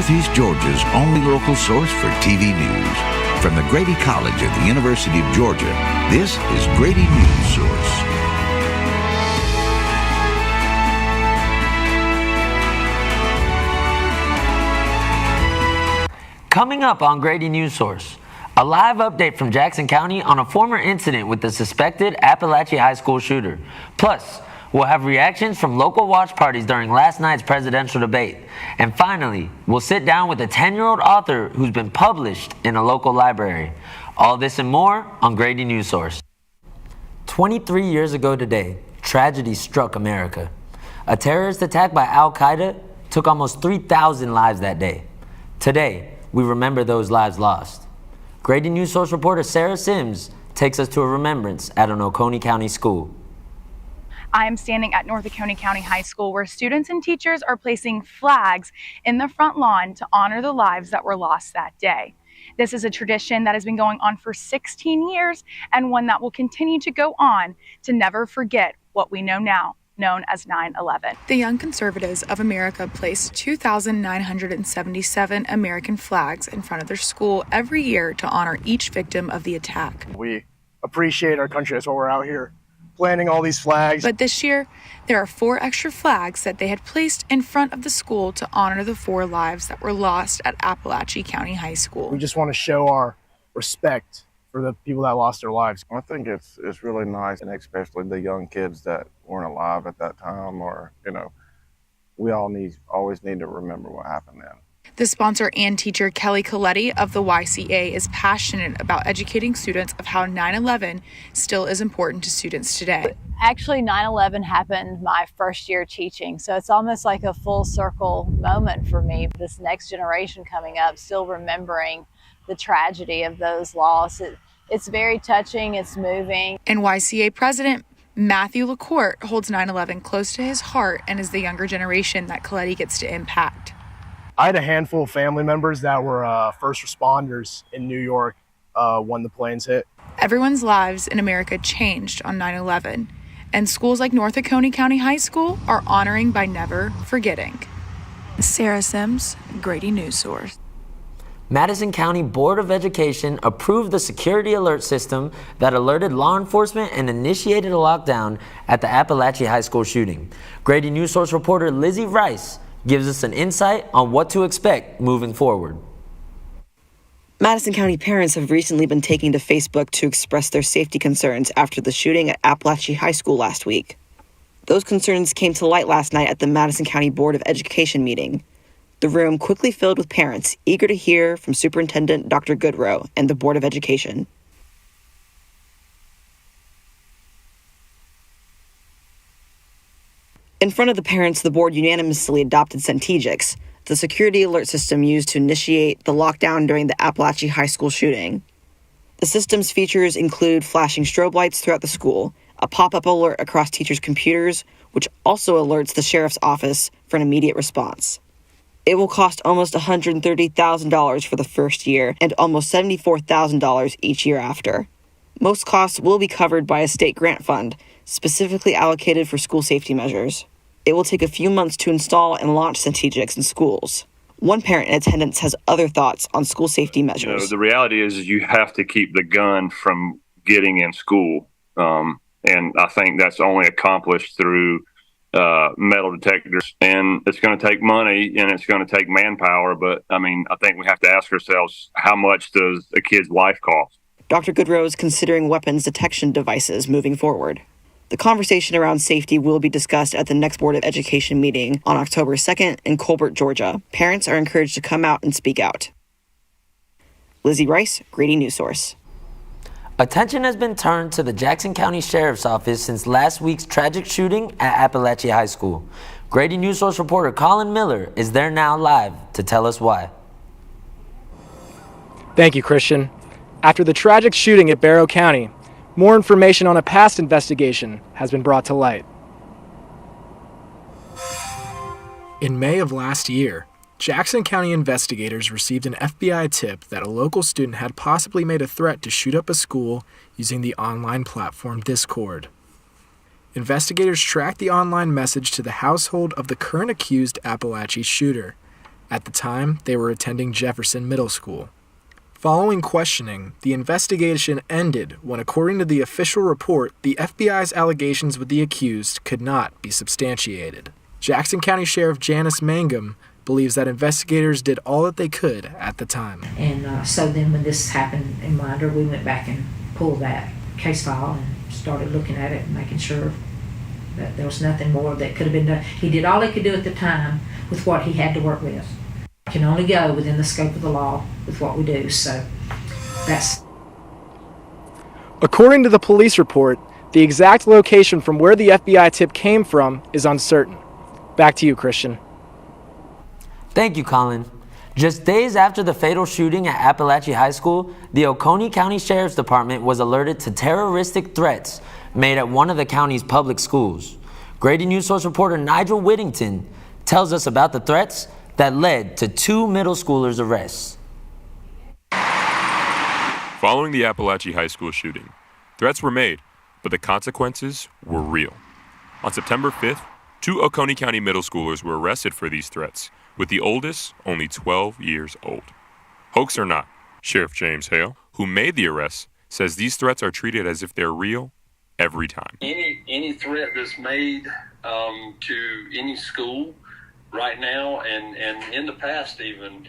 Northeast Georgia's only local source for TV news. From the Grady College at the University of Georgia, this is Grady Newsource. Coming up on Grady Newsource, a live update from Jackson County on a former incident with the suspected Appalachia High School shooter. Plus, we'll have reactions from local watch parties during last night's presidential debate. And finally, we'll sit down with a 10-year-old author who's been published in a local library. All this and more on Grady Newsource. 23 years ago today, tragedy struck America. A terrorist attack by Al-Qaeda took almost 3,000 lives that day. Today, we remember those lives lost. Grady Newsource reporter Sarah Sims takes us to a remembrance at an Oconee County school. I am standing at North Oconee County High School, where students and teachers are placing flags in the front lawn to honor the lives that were lost that day. This is a tradition that has been going on for 16 years and one that will continue to go on to never forget what we know now, known as 9/11. The Young Conservatives of America place 2,977 American flags in front of their school every year to honor each victim of the attack. We appreciate our country. That's why we're out here planting all these flags. But this year, there are 4 extra flags that they had placed in front of the school to honor the 4 lives that were lost at Appalachia County High School. We just want to show our respect for the people that lost their lives. I think it's really nice, and especially the young kids that weren't alive at that time, or, we always need to remember what happened then. The sponsor and teacher, Kelly Coletti of the YCA, is passionate about educating students of how 9/11 still is important to students today. Actually, 9/11 happened my first year teaching, so it's almost like a full circle moment for me. This next generation coming up, still remembering the tragedy of those lost. It's very touching, it's moving. And YCA President Matthew LaCourte holds 9/11 close to his heart and is the younger generation that Coletti gets to impact. I had a handful of family members that were first responders in New York when the planes hit. Everyone's lives in America changed on 9/11, and schools like North Oconee County High School are honoring by never forgetting. Sarah Sims, Grady Newsource. Madison County Board of Education approved the security alert system that alerted law enforcement and initiated a lockdown at the Appalachia High School shooting. Grady Newsource reporter Lizzie Rice gives us an insight on what to expect moving forward. Madison County parents have recently been taking to Facebook to express their safety concerns after the shooting at Appalachia High School last week. Those concerns came to light last night at the Madison County Board of Education meeting. The room quickly filled with parents eager to hear from Superintendent Dr. Goodrow and the Board of Education. In front of the parents, the board unanimously adopted Centegix, the security alert system used to initiate the lockdown during the Appalachia High School shooting. The system's features include flashing strobe lights throughout the school, a pop-up alert across teachers' computers, which also alerts the sheriff's office for an immediate response. It will cost almost $130,000 for the first year and almost $74,000 each year after. Most costs will be covered by a state grant fund, specifically allocated for school safety measures. It will take a few months to install and launch Centegix in schools. One parent in attendance has other thoughts on school safety measures. The reality is you have to keep the gun from getting in school. And I think that's only accomplished through metal detectors. And it's going to take money and it's going to take manpower. But, I think we have to ask ourselves, how much does a kid's life cost? Dr. Goodrow is considering weapons detection devices moving forward. The conversation around safety will be discussed at the next Board of Education meeting on October 2nd in Colbert, Georgia. Parents are encouraged to come out and speak out. Lizzie Rice, Grady Newsource. Attention has been turned to the Jackson County Sheriff's Office since last week's tragic shooting at Appalachia High School. Grady Newsource reporter Colin Miller is there now live to tell us why. Thank you, Christian. After the tragic shooting at Barrow County, more information on a past investigation has been brought to light. In May of last year, Jackson County investigators received an FBI tip that a local student had possibly made a threat to shoot up a school using the online platform Discord. Investigators tracked the online message to the household of the current accused Appalachia shooter. At the time, they were attending Jefferson Middle School. Following questioning, the investigation ended when, according to the official report, the FBI's allegations with the accused could not be substantiated. Jackson County Sheriff Janice Mangum believes that investigators did all that they could at the time. And so then when this happened in Winder, we went back and pulled that case file and started looking at it and making sure that there was nothing more that could have been done. He did all he could do at the time with what he had to work with. Can only go within the scope of the law with what we do, so that's... According to the police report, the exact location from where the FBI tip came from is uncertain. Back to you, Christian. Thank you, Colin. Just days after the fatal shooting at Appalachia High School, the Oconee County Sheriff's Department was alerted to terroristic threats made at one of the county's public schools. Grady Newsource reporter Nigel Whittington tells us about the threats that led to 2 middle schoolers' arrests. Following the Appalachia High School shooting, threats were made, but the consequences were real. On September 5th, 2 Oconee County middle schoolers were arrested for these threats, with the oldest only 12 years old. Hoax or not, Sheriff James Hale, who made the arrests, says these threats are treated as if they're real every time. Any threat that's made to any school right now and in the past even,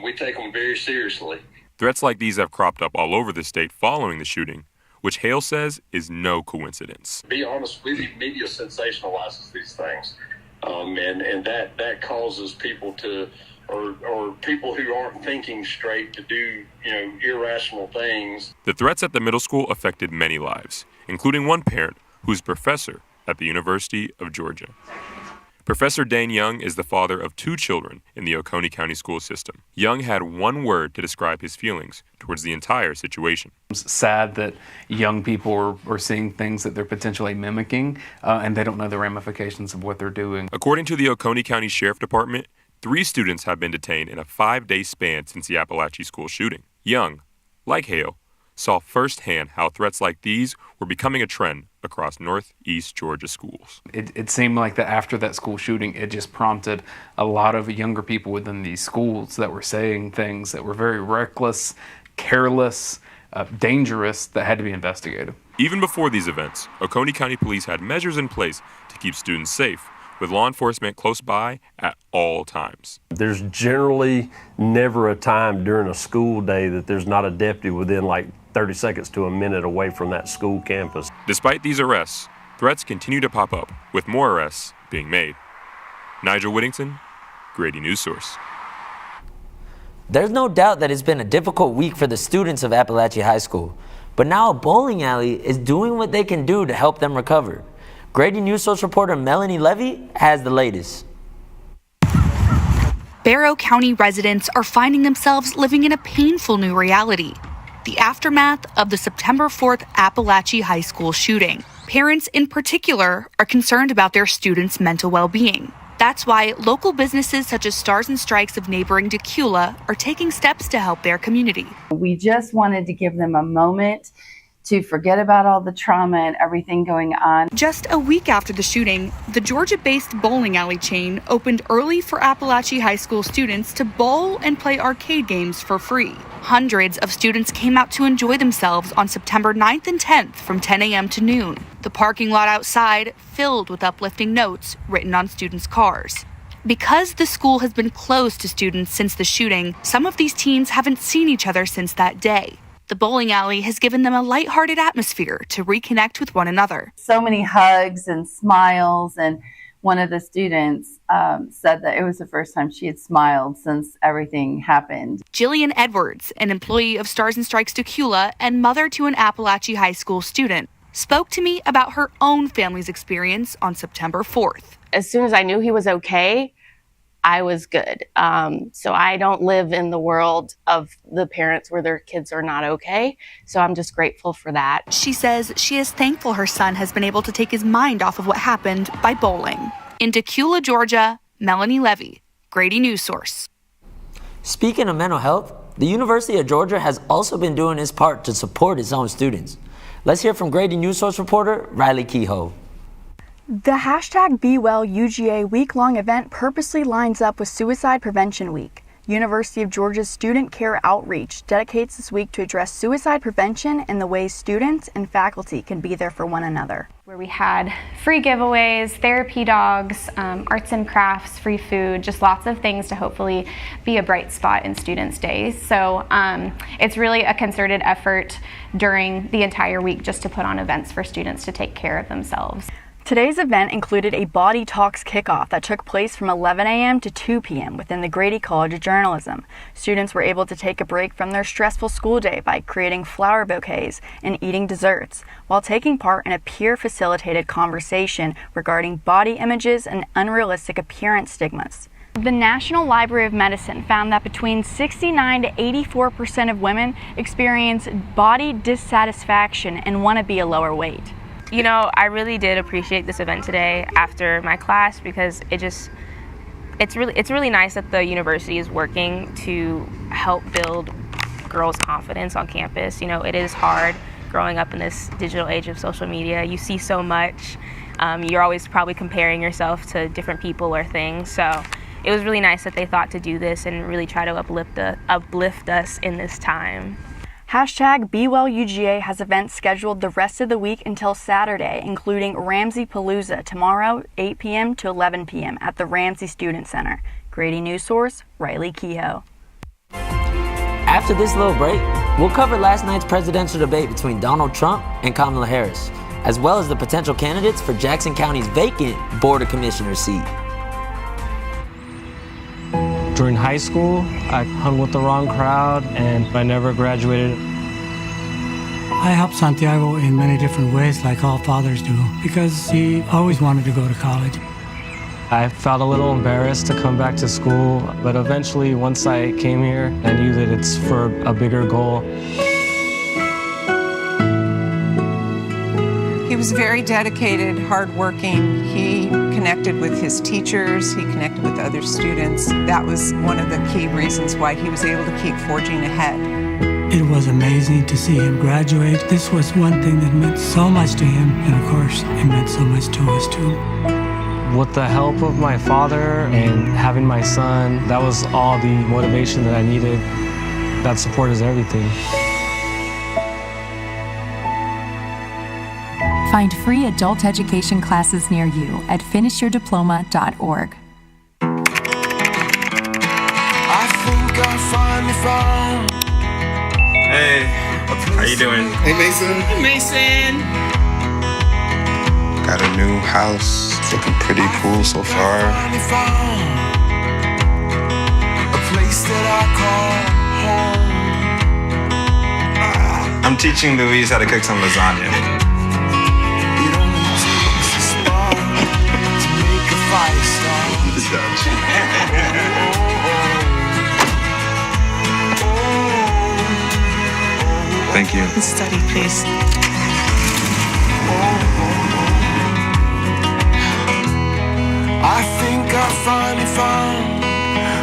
we take them very seriously. Threats like these have cropped up all over the state following the shooting, which Hale says is no coincidence. To be honest with you, media sensationalizes these things, and that causes people to, or people who aren't thinking straight to do, irrational things. The threats at the middle school affected many lives, including one parent who's professor at the University of Georgia. Professor Dane Young is the father of 2 children in the Oconee County school system. Young had one word to describe his feelings towards the entire situation. It's sad that young people are seeing things that they're potentially mimicking, and they don't know the ramifications of what they're doing. According to the Oconee County Sheriff Department, 3 students have been detained in a 5-day span since the Appalachia school shooting. Young, like Hale, saw firsthand how threats like these were becoming a trend across Northeast Georgia schools. It seemed like that after that school shooting, it just prompted a lot of younger people within these schools that were saying things that were very reckless, careless, dangerous, that had to be investigated. Even before these events, Oconee County Police had measures in place to keep students safe, with law enforcement close by at all times. There's generally never a time during a school day that there's not a deputy within like 30 seconds to a minute away from that school campus. Despite these arrests, threats continue to pop up, with more arrests being made. Nigel Whittington, Grady Newsource. There's no doubt that it's been a difficult week for the students of Appalachia High School, but now a bowling alley is doing what they can do to help them recover. Grady Newsource reporter Melanie Levy has the latest. Barrow County residents are finding themselves living in a painful new reality. The aftermath of the September 4th Appalachia High School shooting. Parents in particular are concerned about their students' mental well-being. That's why local businesses such as Stars and Strikes of neighboring Decula are taking steps to help their community. We just wanted to give them a moment to forget about all the trauma and everything going on. Just a week after the shooting, the Georgia-based bowling alley chain opened early for Appalachia High School students to bowl and play arcade games for free. Hundreds of students came out to enjoy themselves on September 9th and 10th from 10 a.m. to noon. The parking lot outside filled with uplifting notes written on students' cars. Because the school has been closed to students since the shooting, some of these teens haven't seen each other since that day. The bowling alley has given them a lighthearted atmosphere to reconnect with one another. So many hugs and smiles, and one of the students said that it was the first time she had smiled since everything happened. Jillian Edwards, an employee of Stars and Strikes Decula and mother to an Appalachia High School student, spoke to me about her own family's experience on September 4th. As soon as I knew he was okay, I was good. So I don't live in the world of the parents where their kids are not okay. So I'm just grateful for that. She says she is thankful her son has been able to take his mind off of what happened by bowling. In Decula, Georgia, Melanie Levy, Grady Newsource. Speaking of mental health, the University of Georgia has also been doing its part to support its own students. Let's hear from Grady Newsource reporter Riley Kehoe. The hashtag BeWellUGA week-long event purposely lines up with Suicide Prevention Week. University of Georgia's Student Care Outreach dedicates this week to address suicide prevention and the ways students and faculty can be there for one another. Where we had free giveaways, therapy dogs, arts and crafts, free food, just lots of things to hopefully be a bright spot in students' days. So it's really a concerted effort during the entire week just to put on events for students to take care of themselves. Today's event included a Body Talks kickoff that took place from 11 a.m. to 2 p.m. within the Grady College of Journalism. Students were able to take a break from their stressful school day by creating flower bouquets and eating desserts, while taking part in a peer-facilitated conversation regarding body images and unrealistic appearance stigmas. The National Library of Medicine found that between 69 to 84% of women experience body dissatisfaction and want to be a lower weight. You know, I really did appreciate this event today after my class because it's really nice that the university is working to help build girls' confidence on campus. You know, it is hard growing up in this digital age of social media. You see so much. You're always probably comparing yourself to different people or things. So it was really nice that they thought to do this and really try to uplift us in this time. Hashtag BeWellUGA has events scheduled the rest of the week until Saturday, including Ramsey Palooza tomorrow, 8 p.m. to 11 p.m. at the Ramsey Student Center. Grady Newsource, Riley Kehoe. After this little break, we'll cover last night's presidential debate between Donald Trump and Kamala Harris, as well as the potential candidates for Jackson County's vacant Board of Commissioners seat. During high school, I hung with the wrong crowd and I never graduated. I helped Santiago in many different ways, like all fathers do, because he always wanted to go to college. I felt a little embarrassed to come back to school, but eventually, once I came here, I knew that it's for a bigger goal. He was very dedicated, hardworking. He connected with his teachers. He connected with other students. That was one of the key reasons why he was able to keep forging ahead. It was amazing to see him graduate. This was one thing that meant so much to him, and of course, it meant so much to us too. With the help of my father and having my son, that was all the motivation that I needed. That support is everything. Find free adult education classes near you at finishyourdiploma.org. I think I finally found. Hey, how you doing? Hey, Mason. Hey, Mason. Got a new house. It's looking pretty cool so far. I found a place that I call home. I'm teaching Louise how to cook some lasagna. Thank you. Study, please. I think I finally found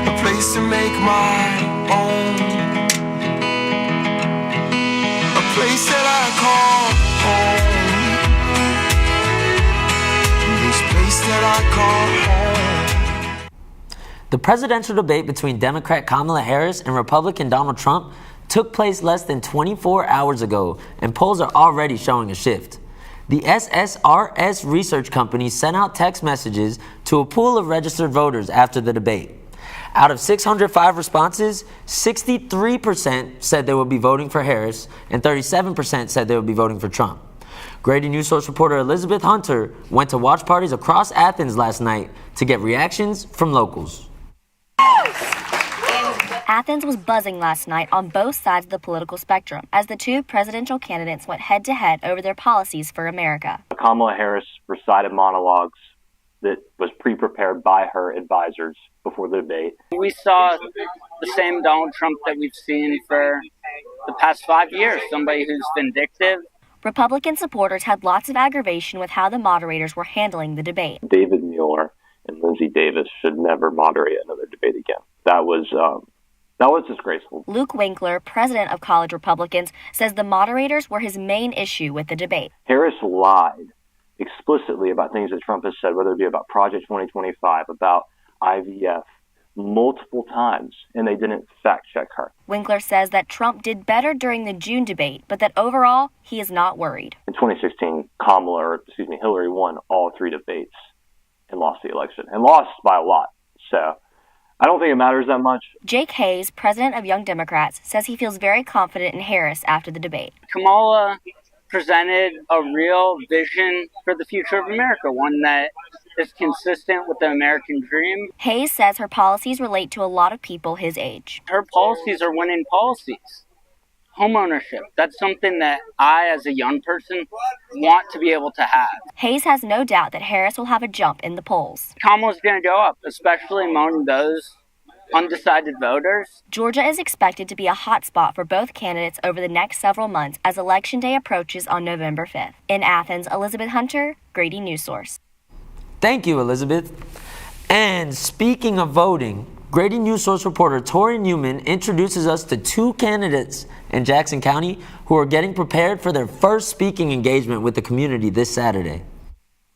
a place to make my own. A place that I call home. This place that I call home. The presidential debate between Democrat Kamala Harris and Republican Donald Trump took place less than 24 hours ago, and polls are already showing a shift. The SSRS research company sent out text messages to a pool of registered voters after the debate. Out of 605 responses, 63% said they would be voting for Harris, and 37% said they would be voting for Trump. Grady Newsource reporter Elizabeth Hunter went to watch parties across Athens last night to get reactions from locals. Athens was buzzing last night on both sides of the political spectrum as the two presidential candidates went head-to-head over their policies for America. Kamala Harris recited monologues that was pre-prepared by her advisors before the debate. We saw the same Donald Trump that we've seen for the past 5 years, somebody who's vindictive. Republican supporters had lots of aggravation with how the moderators were handling the debate. David Mueller and Lindsey Davis should never moderate another debate again. That was disgraceful. Luke Winkler, president of College Republicans, says the moderators were his main issue with the debate. Harris lied explicitly about things that Trump has said, whether it be about Project 2025, about IVF, multiple times, and they didn't fact check her. Winkler says that Trump did better during the June debate, but that overall, he is not worried. In 2016, Hillary won all 3 debates and lost the election, and lost by a lot. So I don't think it matters that much. Jake Hayes, president of Young Democrats, says he feels very confident in Harris after the debate. Kamala presented a real vision for the future of America, one that is consistent with the American dream. Hayes says her policies relate to a lot of people his age. Her policies are winning policies. Homeownership, that's something that I, as a young person, want to be able to have. Hayes has no doubt that Harris will have a jump in the polls. Kamala's going to go up, especially among those undecided voters. Georgia is expected to be a hot spot for both candidates over the next several months as Election Day approaches on November 5th. In Athens, Elizabeth Hunter, Grady Newsource. Thank you, Elizabeth. And speaking of voting, Grady Newsource reporter Tori Newman introduces us to 2 candidates in Jackson County who are getting prepared for their first speaking engagement with the community this Saturday.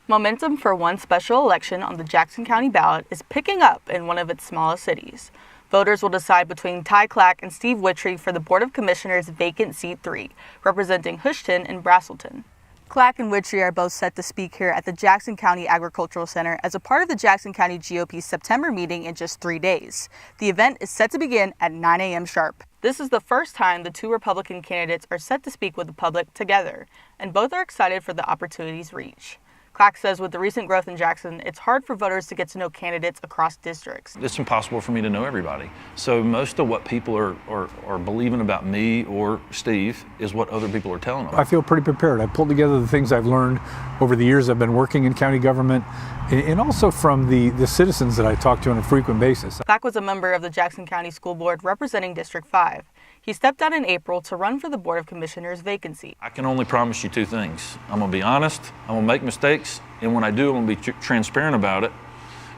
Momentum for one special election on the Jackson County ballot is picking up in one of its smallest cities. Voters will decide between Ty Clack and Steve Wittrey for the Board of Commissioners' vacant seat 3, representing Houston and Braselton. Clack and Wittrey are both set to speak here at the Jackson County Agricultural Center as a part of the Jackson County GOP's September meeting in just 3 days. The event is set to begin at 9 a.m. sharp. This is the first time the 2 Republican candidates are set to speak with the public together, and both are excited for the opportunity's reach. Clack says with the recent growth in Jackson, it's hard for voters to get to know candidates across districts. It's impossible for me to know everybody. So most of what people are believing about me or Steve is what other people are telling them. I feel pretty prepared. I pulled together the things I've learned over the years I've been working in county government, and also from the citizens that I talk to on a frequent basis. Clack was a member of the Jackson County School Board representing District 5. He stepped down in April to run for the Board of Commissioners vacancy. I can only promise you 2 things. I'm going to be honest, I'm going to make mistakes, and when I do, I'm going to be transparent about it,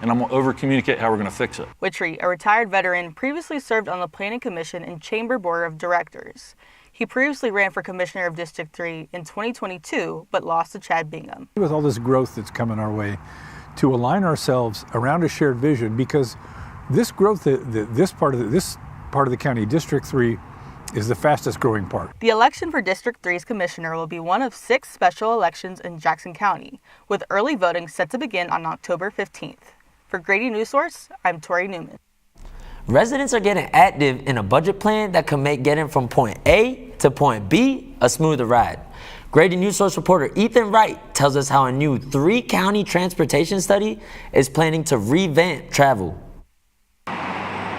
and I'm going to over-communicate how we're going to fix it. Wittrey, a retired veteran, previously served on the Planning Commission and Chamber Board of Directors. He previously ran for Commissioner of District 3 in 2022, but lost to Chad Bingham. With all this growth that's coming our way, to align ourselves around a shared vision, because this growth, this part of the county, District 3, is the fastest growing part. The election for District 3's commissioner will be one of 6 special elections in Jackson County, with early voting set to begin on October 15th. For Grady Newsource, I'm Tori Newman. Residents are getting active in a budget plan that could make getting from point A to point B a smoother ride. Grady Newsource reporter Ethan Wright tells us how a new 3-county transportation study is planning to revamp travel.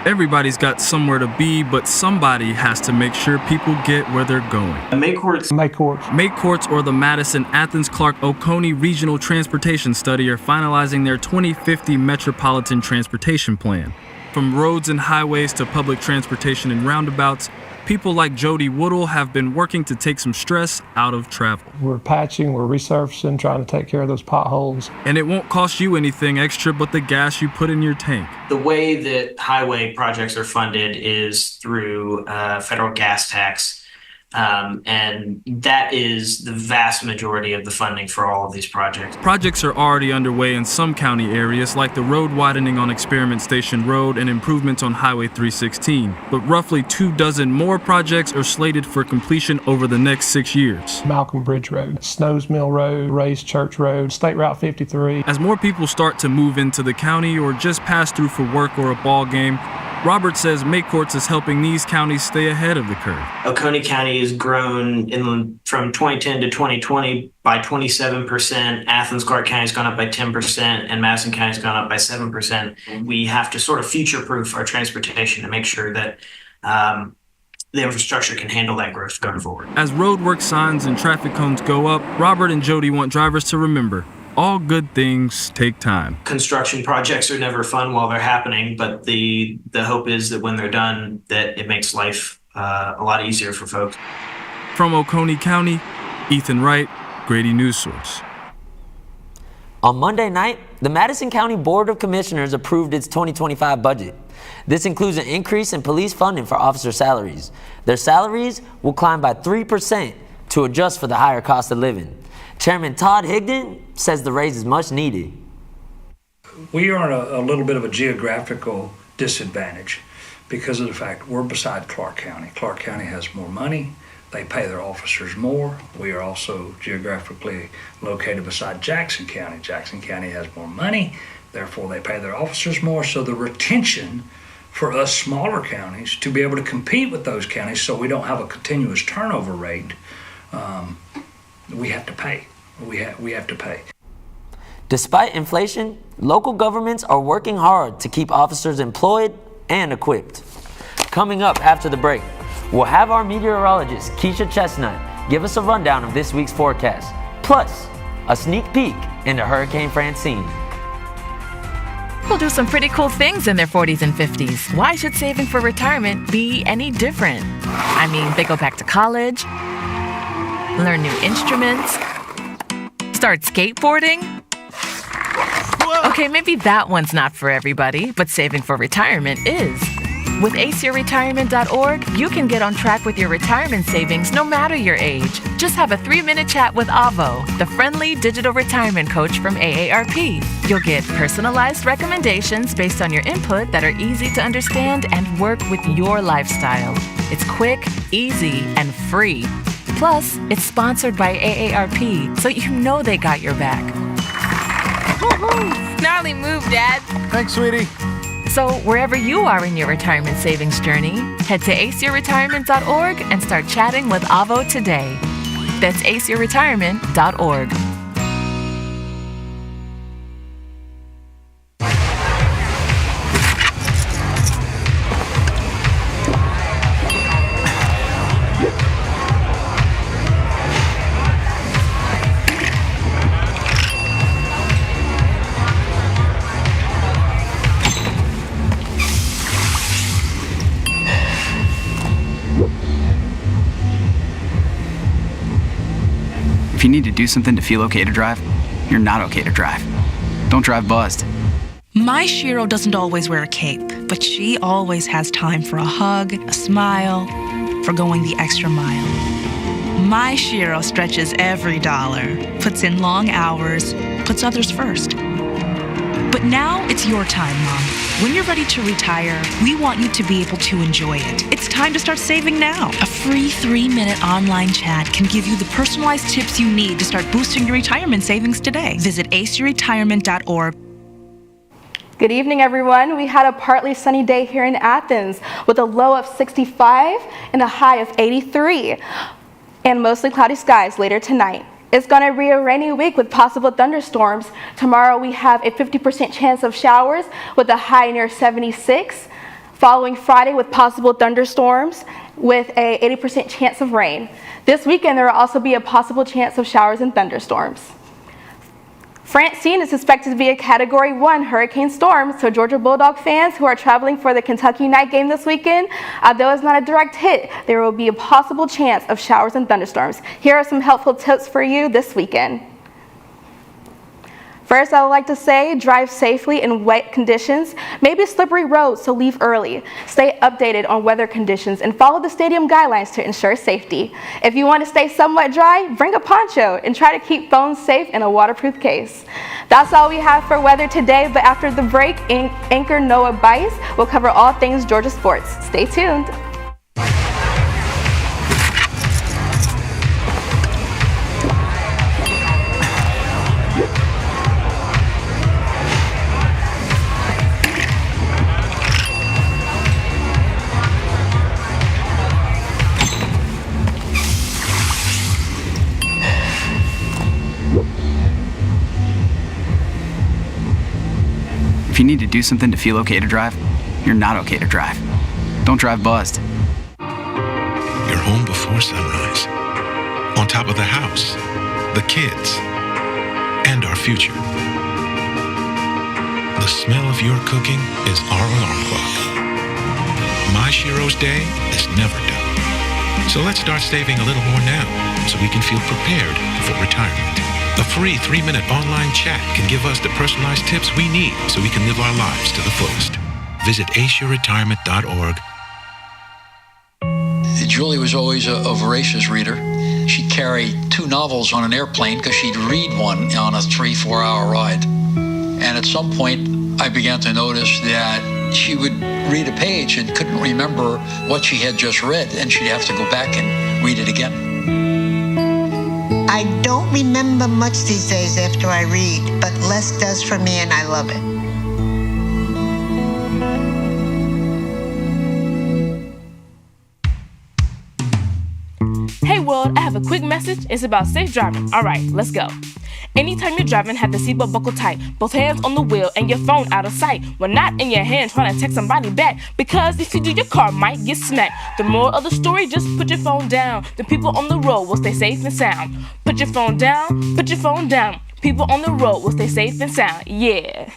Everybody's got somewhere to be, but somebody has to make sure people get where they're going. May Courts, or the Madison, Athens, Clark, Oconee Regional Transportation Study are finalizing their 2050 Metropolitan Transportation Plan. From roads and highways to public transportation and roundabouts, people like Jody Woodall have been working to take some stress out of travel. We're patching, we're resurfacing, trying to take care of those potholes. And it won't cost you anything extra but the gas you put in your tank. The way that highway projects are funded is through federal gas tax. And that is the vast majority of the funding for all of these projects. Projects are already underway in some county areas, like the road widening on Experiment Station Road and improvements on Highway 316. But roughly 24 more projects are slated for completion over the next 6 years. Malcolm Bridge Road, Snows Mill Road, Ray's Church Road, State Route 53. As more people start to move into the county or just pass through for work or a ball game, Robert says May Courts is helping these counties stay ahead of the curve. Oconee County has grown from 2010 to 2020 by 27%. Athens, Clark County has gone up by 10%, and Madison County has gone up by 7%. We have to sort of future-proof our transportation to make sure that the infrastructure can handle that growth going forward. As roadwork signs and traffic cones go up, Robert and Jody want drivers to remember, all good things take time. Construction projects are never fun while they're happening, but the hope is that when they're done, that it makes life a lot easier for folks. From Oconee County, Ethan Wright, Grady Newsource. On Monday night, the Madison County Board of Commissioners approved its 2025 budget. This includes an increase in police funding for officer salaries. Their salaries will climb by 3% to adjust for the higher cost of living. Chairman Todd Higdon says the raise is much needed. We are in a little bit of a geographical disadvantage because of the fact we're beside Clark County. Clark County has more money. They pay their officers more. We are also geographically located beside Jackson County. Jackson County has more money, therefore they pay their officers more. So the retention for us smaller counties to be able to compete with those counties so we don't have a continuous turnover rate, we have to pay. We have to pay. Despite inflation, local governments are working hard to keep officers employed and equipped. Coming up after the break, we'll have our meteorologist, Keisha Chestnut, give us a rundown of this week's forecast, plus a sneak peek into Hurricane Francine. People do some pretty cool things in their 40s and 50s. Why should saving for retirement be any different? I mean, they go back to college, learn new instruments, start skateboarding. Okay, maybe that one's not for everybody, but saving for retirement is. With aceyourretirement.org, you can get on track with your retirement savings no matter your age. Just have a 3-minute chat with Avo, the friendly digital retirement coach from AARP. You'll get personalized recommendations based on your input that are easy to understand and work with your lifestyle. It's quick, easy, and free. Plus, it's sponsored by AARP, so you know they got your back. Gnarly move, Dad. Thanks, sweetie. So wherever you are in your retirement savings journey, head to aceyourretirement.org and start chatting with Avo today. That's aceyourretirement.org. If you need to do something to feel okay to drive, you're not okay to drive. Don't drive buzzed. My Shiro doesn't always wear a cape, but she always has time for a hug, a smile, for going the extra mile. My Shiro stretches every dollar, puts in long hours, puts others first. But now it's your time, Mom. When you're ready to retire, we want you to be able to enjoy it. It's time to start saving now. A free 3-minute online chat can give you the personalized tips you need to start boosting your retirement savings today. Visit aceyourretirement.org. Good evening, everyone. We had a partly sunny day here in Athens with a low of 65 and a high of 83, and mostly cloudy skies later tonight. It's going to be a rainy week with possible thunderstorms. Tomorrow we have a 50% chance of showers with a high near 76. Following Friday with possible thunderstorms with a 80% chance of rain. This weekend there will also be a possible chance of showers and thunderstorms. Francine is suspected to be a Category 1 hurricane storm, so Georgia Bulldog fans who are traveling for the Kentucky night game this weekend, although it's not a direct hit, there will be a possible chance of showers and thunderstorms. Here are some helpful tips for you this weekend. First, I would like to say drive safely in wet conditions, maybe slippery roads, so leave early. Stay updated on weather conditions and follow the stadium guidelines to ensure safety. If you want to stay somewhat dry, bring a poncho and try to keep phones safe in a waterproof case. That's all we have for weather today, but after the break, anchor Noah Bice will cover all things Georgia sports. Stay tuned. If you need to do something to feel okay to drive, you're not okay to drive. Don't drive buzzed. You're home before sunrise. On top of the house, the kids, and our future. The smell of your cooking is our alarm clock. My Shiro's day is never done. So let's start saving a little more now so we can feel prepared for retirement. A free 3-minute online chat can give us the personalized tips we need so we can live our lives to the fullest. Visit aceyourretirement.org. Julie was always a voracious reader. she'd carry 2 novels on an airplane because she'd read one on a 3-4 hour ride. And at some point, I began to notice that she would read a page and couldn't remember what she had just read, and she'd have to go back and read it again. I don't remember much these days after I read, but Les does for me, and I love it. Hey world, I have a quick message. It's about safe driving. All right, let's go. Anytime you're driving, have the seatbelt buckle tight. Both hands on the wheel and your phone out of sight. When not in your hand, trying to text somebody back. Because if you do, your car might get smacked. The moral of the story, just put your phone down. The people on the road will stay safe and sound. Put your phone down, put your phone down. People on the road will stay safe and sound. Yeah.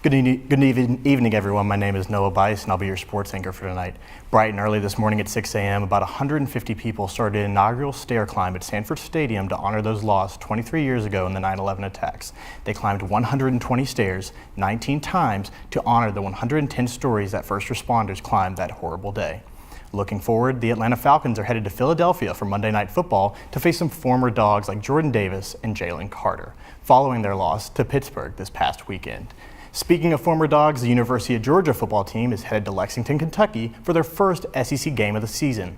Good evening, everyone. My name is Noah Bice, and I'll be your sports anchor for tonight. Bright and early this morning at 6 a.m., about 150 people started an inaugural stair climb at Sanford Stadium to honor those lost 23 years ago in the 9/11 attacks. They climbed 120 stairs 19 times to honor the 110 stories that first responders climbed that horrible day. Looking forward, the Atlanta Falcons are headed to Philadelphia for Monday Night Football to face some former Dogs like Jordan Davis and Jalen Carter, following their loss to Pittsburgh this past weekend. Speaking of former Dogs, the University of Georgia football team is headed to Lexington, Kentucky for their first SEC game of the season.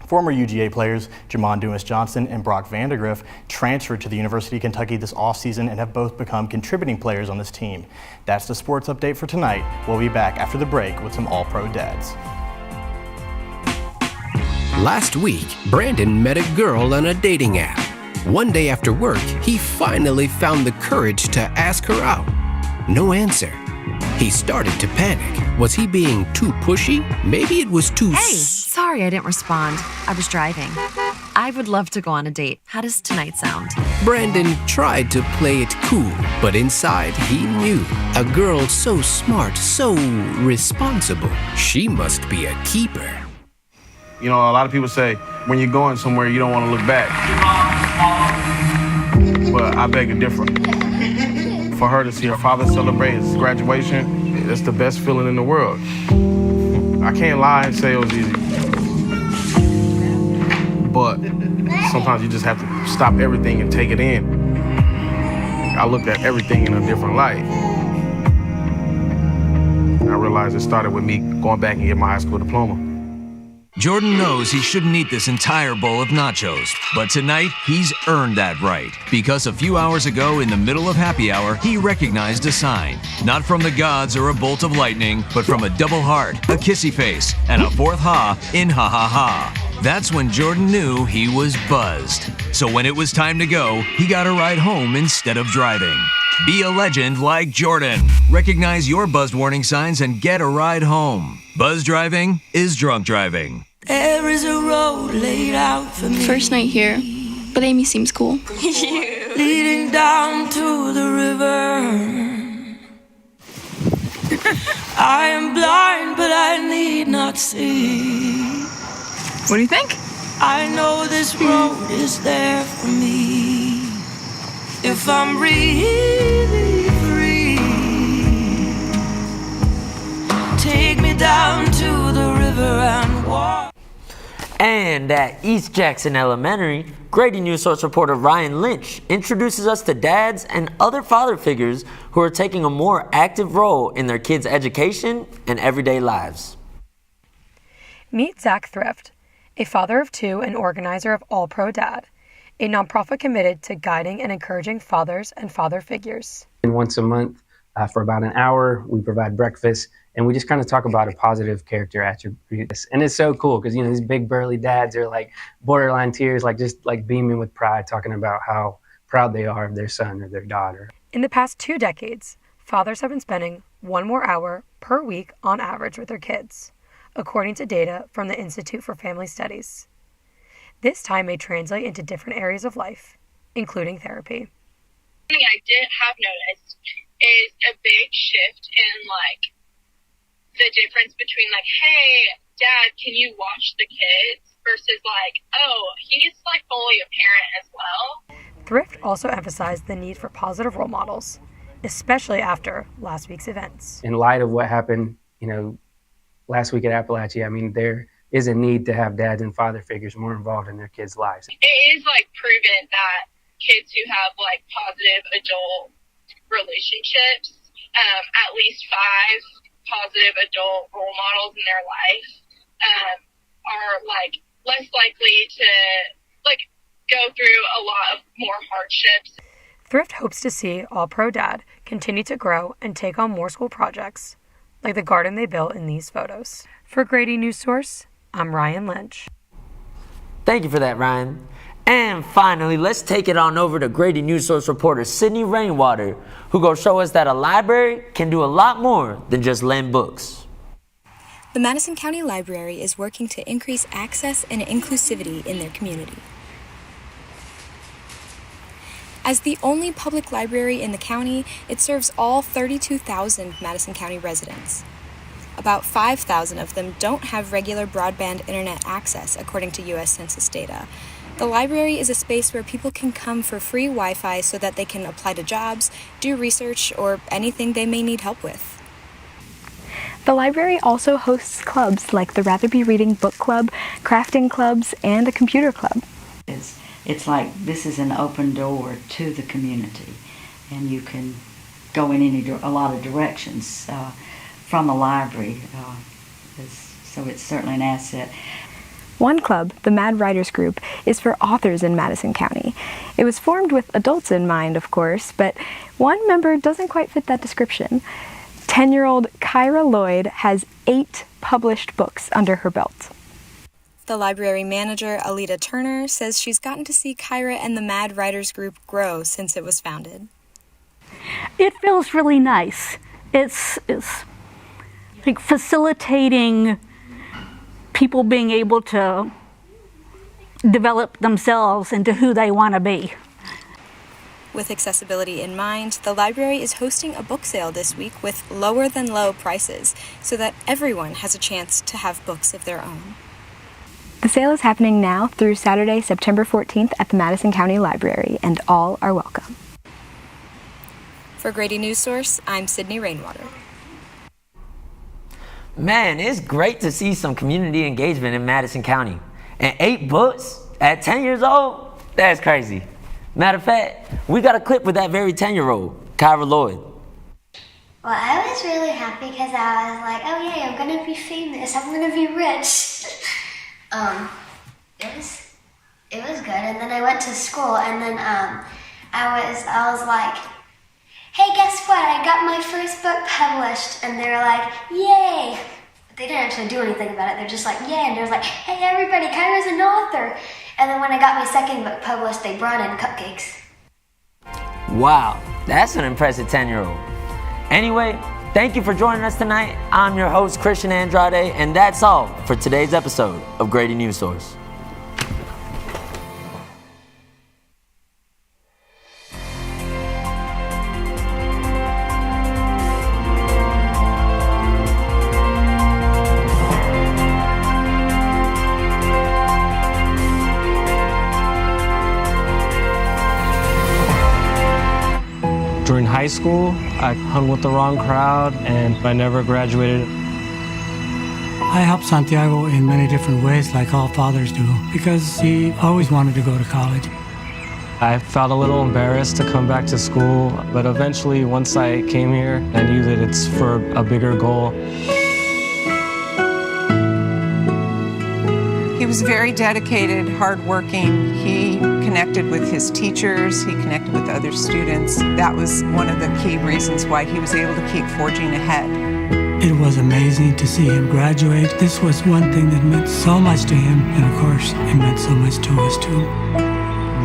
Former UGA players Jamon Dumas-Johnson and Brock Vandegrift transferred to the University of Kentucky this offseason and have both become contributing players on this team. That's the sports update for tonight. We'll be back after the break with some All-Pro dads. Last week, Brandon met a girl on a dating app. One day after work, he finally found the courage to ask her out. No answer. He started to panic. Was he being too pushy? Maybe it was too... Hey, sorry I didn't respond. I was driving. I would love to go on a date. How does tonight sound? Brandon tried to play it cool, but inside he knew. A girl so smart, so responsible. She must be a keeper. You know, a lot of people say when you're going somewhere, you don't want to look back. But I beg to differ. For her to see her father celebrate his graduation, it's the best feeling in the world. I can't lie and say it was easy. But sometimes you just have to stop everything and take it in. I looked at everything in a different light. I realized it started with me going back and getting my high school diploma. Jordan knows he shouldn't eat this entire bowl of nachos, but tonight he's earned that right because a few hours ago in the middle of happy hour, he recognized a sign, not from the gods or a bolt of lightning, but from a double heart, a kissy face, and a fourth ha in ha ha ha. That's when Jordan knew he was buzzed. So when it was time to go, he got a ride home instead of driving. Be a legend like Jordan. Recognize your buzzed warning signs and get a ride home. Buzz driving is drunk driving. There is a road laid out for me. First night here, but Amy seems cool. Leading down to the river. I am blind, but I need not see. What do you think? I know this road is there for me. If I'm really free, take me down to the river and walk. And at East Jackson Elementary, Grady Newsource reporter Ryan Lynch introduces us to dads and other father figures who are taking a more active role in their kids' education and everyday lives. Meet Zach Thrift, a father of two and organizer of All Pro Dad, a nonprofit committed to guiding and encouraging fathers and father figures. And once a month, for about an hour, we provide breakfast, and we just kind of talk about a positive character attribute. And it's so cool because, you know, these big burly dads are like borderline tears, like just like beaming with pride, talking about how proud they are of their son or their daughter. In the past 2 decades, fathers have been spending 1 more hour per week on average with their kids, according to data from the Institute for Family Studies. This time may translate into different areas of life, including therapy. Something I did have noticed is a big shift in like the difference between like, hey, dad, can you watch the kids versus like, oh, he's like fully a parent as well. Thrift also emphasized the need for positive role models. especially after last week's events. In light of what happened, last week at Appalachia, I mean, there is a need to have dads and father figures more involved in their kids' lives. It is proven that kids who have positive adult relationships, at least 5 positive adult role models in their life, are less likely to go through a lot of more hardships. Thrift hopes to see All Pro Dad continue to grow and take on more school projects, like the garden they built in these photos. For Grady Newsource, I'm Ryan Lynch. Thank you for that, Ryan. And finally, let's take it on over to Grady Newsource reporter Sydney Rainwater, who will show us that a library can do a lot more than just lend books. The Madison County Library is working to increase access and inclusivity in their community. As the only public library in the county, it serves all 32,000 Madison County residents. About 5,000 of them don't have regular broadband internet access, according to U.S. Census data. The library is a space where people can come for free Wi-Fi so that they can apply to jobs, do research, or anything they may need help with. The library also hosts clubs like the Rather Be Reading Book Club, crafting clubs, and a computer club. It's like this is an open door to the community, and you can go in a lot of directions from the library, so it's certainly an asset. One club, the Mad Writers Group, is for authors in Madison County. It was formed with adults in mind, of course, but one member doesn't quite fit that description. 10-year-old Kyra Lloyd has 8 published books under her belt. The library manager, Alita Turner, says she's gotten to see Kyra and the Mad Writers Group grow since it was founded. It feels really nice. It's like facilitating people being able to develop themselves into who they want to be. With accessibility in mind, the library is hosting a book sale this week with lower-than-low prices so that everyone has a chance to have books of their own. The sale is happening now through Saturday, September 14th at the Madison County Library, and all are welcome. For Grady Newsource, I'm Sydney Rainwater. Man, it's great to see some community engagement in Madison County. And 8 books at 10 years old? That's crazy. Matter of fact, we got a clip with that very 10-year-old, Kyra Lloyd. Well, I was really happy because I was like, oh yay, I'm going to be famous, I'm going to be rich. It was good, and then I went to school, and then I was like, hey, guess what? I got my first book published, and they were like, yay! But they didn't actually do anything about it. They're just like, yay! And they were like, hey, everybody, Kyra's an author. And then when I got my second book published, they brought in cupcakes. Wow, that's an impressive 10-year-old. Anyway, thank you for joining us tonight. I'm your host, Christian Andrade, and that's all for today's episode of Grady Newsource. During high school, I hung with the wrong crowd and I never graduated. I helped Santiago in many different ways, like all fathers do, because he always wanted to go to college. I felt a little embarrassed to come back to school, but eventually, once I came here, I knew that it's for a bigger goal. He was very dedicated, hardworking. He connected with his teachers. He connected with other students. That was one of the key reasons why he was able to keep forging ahead. It was amazing to see him graduate. This was one thing that meant so much to him, and of course, it meant so much to us too.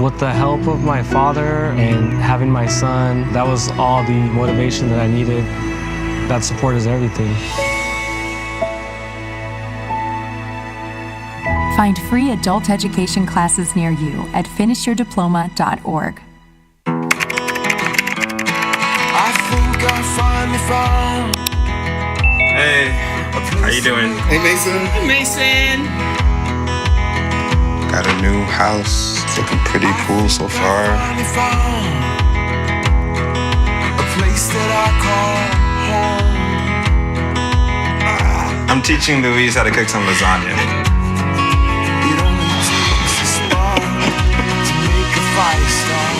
With the help of my father and having my son, that was all the motivation that I needed. That support is everything. Find free adult education classes near you at finishyourdiploma.org. I think I finally found. Hey, how you doing? Hey, Mason. Hey, Mason. Got a new house. It's looking pretty cool so far. A place that I call home. I'm teaching Louise how to cook some lasagna. It only takes a spark to make a fire start.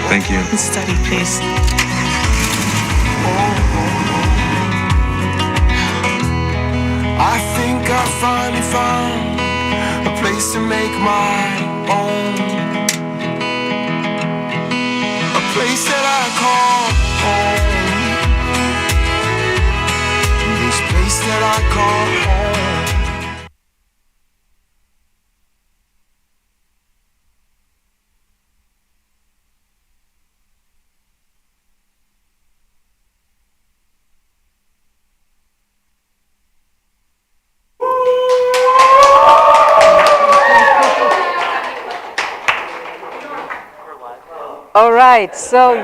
Thank you. Study, please. I think I finally found a place to make my own. A place that I call home. This place that I call home. All right, so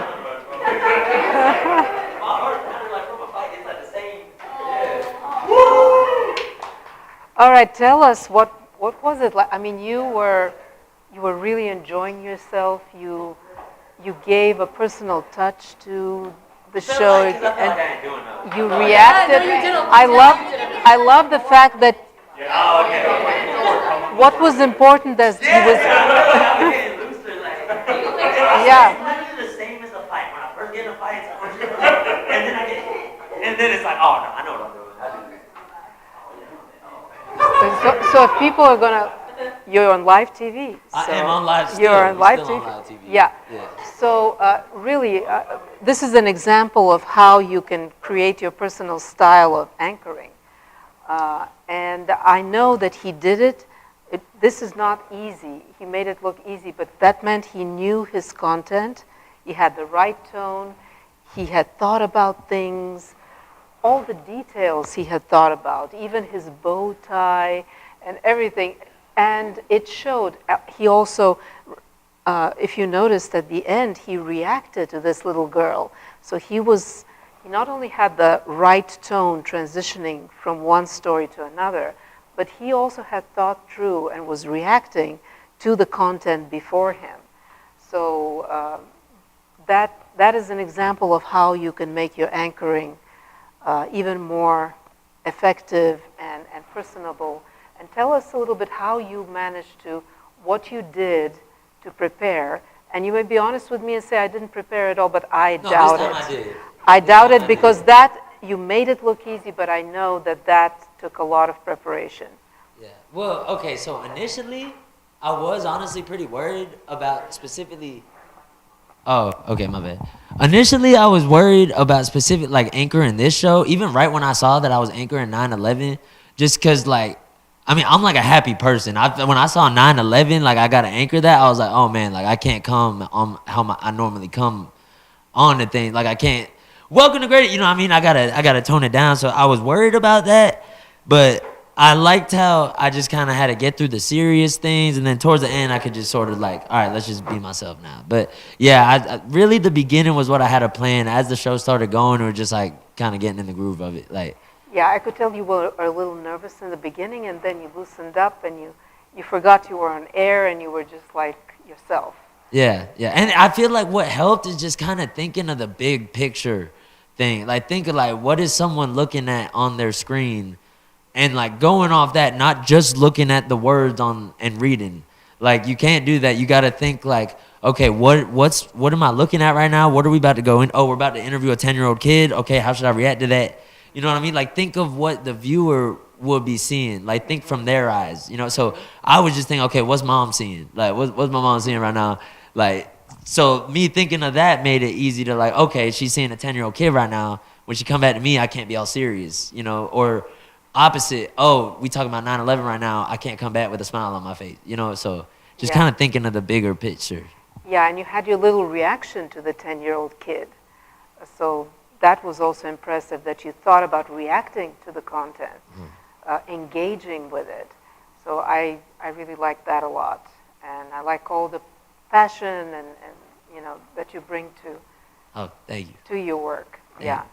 all right, tell us what was it like? I mean, you were really enjoying yourself. You gave a personal touch to the show, and you reacted. I love the fact that what was important as he was. Yeah. The same as a fight. When I first get in a fight, it's and then it's like, oh no, I know what I'm doing. So if people are gonna, you're on live TV. So I am on live. You're on live still TV. On live TV. Yeah. So really, this is an example of how you can create your personal style of anchoring, and I know that he did it. This is not easy. He made it look easy, but that meant he knew his content. He had the right tone. He had thought about things, all the details he had thought about, even his bow tie and everything. And it showed. He also, if you noticed at the end, he reacted to this little girl. So he not only had the right tone transitioning from one story to another, but he also had thought through and was reacting to the content before him. So that is an example of how you can make your anchoring even more effective and personable. And tell us a little bit how you managed to, what you did to prepare. And you may be honest with me and say, I didn't prepare at all, but I doubt it. I did. I doubt it because you made it look easy, but I know that took a lot of preparation. Yeah. Well, okay, so initially, I was honestly pretty worried about specifically. Oh, okay, my bad. Initially, I was worried about specific, like, anchoring this show, even right when I saw that I was anchoring 9/11, just because, like, I mean, I'm like a happy person. When I saw 9/11, like, I got to anchor that, I was like, oh, man, like, I can't come on how I normally come on the thing. Like, I can't. Welcome to Grady, you know what I mean? I gotta tone it down. So I was worried about that, but I liked how I just kind of had to get through the serious things, and then towards the end, I could just sort of like, all right, let's just be myself now. But yeah, I really the beginning was what I had a plan. As the show started going, we were just like kind of getting in the groove of it, like. Yeah, I could tell you were a little nervous in the beginning, and then you loosened up, and you forgot you were on air, and you were just like yourself. Yeah, and I feel like what helped is just kind of thinking of the big picture thing. Like, think of like, what is someone looking at on their screen, and like going off that, not just looking at the words on and reading. Like, you can't do that. You got to think like, okay, what am I looking at right now? What are we about to go in? Oh, we're about to interview a 10-year-old kid. Okay, how should I react to that? You know what I mean? Like, think of what the viewer would be seeing. Like, think from their eyes. You know, so I was just thinking, okay, what's mom seeing? Like, what's my mom seeing right now? Like, so me thinking of that made it easy to like, okay, she's seeing a 10-year-old kid right now. When she come back to me, I can't be all serious, you know, or opposite. Oh, we talking about 9/11 right now. I can't come back with a smile on my face, you know. So just kind of thinking of the bigger picture. Yeah, and you had your little reaction to the 10-year-old kid. So that was also impressive that you thought about reacting to the content, engaging with it. So I really like that a lot. And I like all the passion and you know, that you bring to thank you. To your work. Yeah.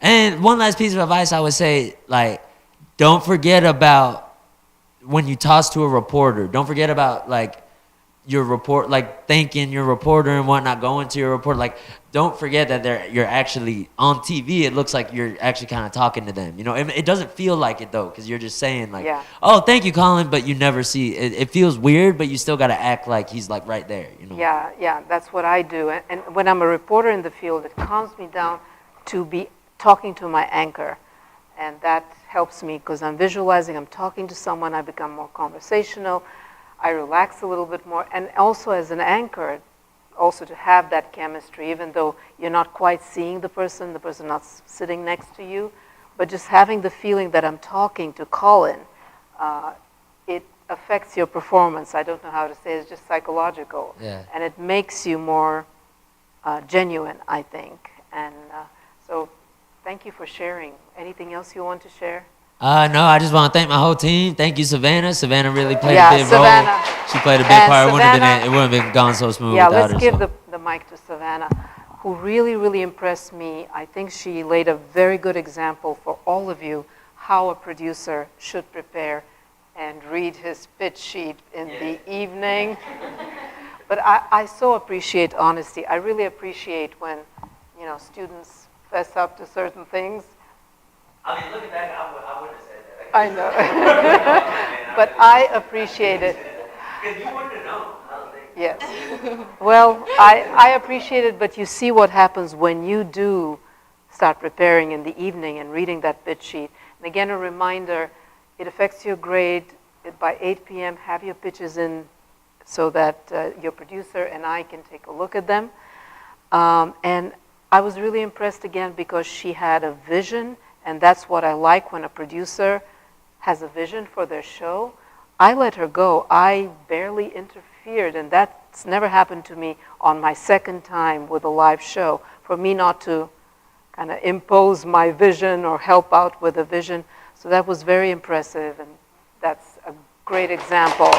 And one last piece of advice I would say, like, don't forget about when you toss to a reporter, don't forget about like your report, like thanking your reporter and whatnot, going to your reporter. Like, don't forget that you're actually on TV. It looks like you're actually kind of talking to them. You know, it doesn't feel like it though, because you're just saying like, oh, thank you, Colin, but you never see it. It feels weird, but you still got to act like he's like right there. You know? Yeah, that's what I do. And when I'm a reporter in the field, it calms me down to be talking to my anchor. And that helps me because I'm visualizing, I'm talking to someone, I become more conversational, I relax a little bit more. And also as an anchor, also to have that chemistry, even though you're not quite seeing the person not sitting next to you, but just having the feeling that I'm talking to Colin, it affects your performance. I don't know how to say it, it's just psychological. Yeah. And it makes you more genuine, I think. And so thank you for sharing. Anything else you want to share? No, I just want to thank my whole team. Thank you, Savannah. Savannah really played a big Savannah. role. She played a big And part. It Savannah, wouldn't have been gone so smooth yeah, without her. let's give the mic to Savannah, who really, really impressed me. I think she laid a very good example for all of you how a producer should prepare and read his pitch sheet in the evening. But I so appreciate honesty. I really appreciate when, you know, students fess up to certain things. I mean, looking back, I wouldn't have said that. I know. But I appreciate it. Because you wouldn't have known. Yes. Well, I appreciate it, but you see what happens when you do start preparing in the evening and reading that pitch sheet. And again, a reminder, it affects your grade. By 8 p.m., have your pitches in so that your producer and I can take a look at them. And I was really impressed again because she had a vision, and that's what I like when a producer has a vision for their show. I let her go. I barely interfered, and that's never happened to me on my second time with a live show, for me not to kind of impose my vision or help out with a vision. So that was very impressive, and that's a great example.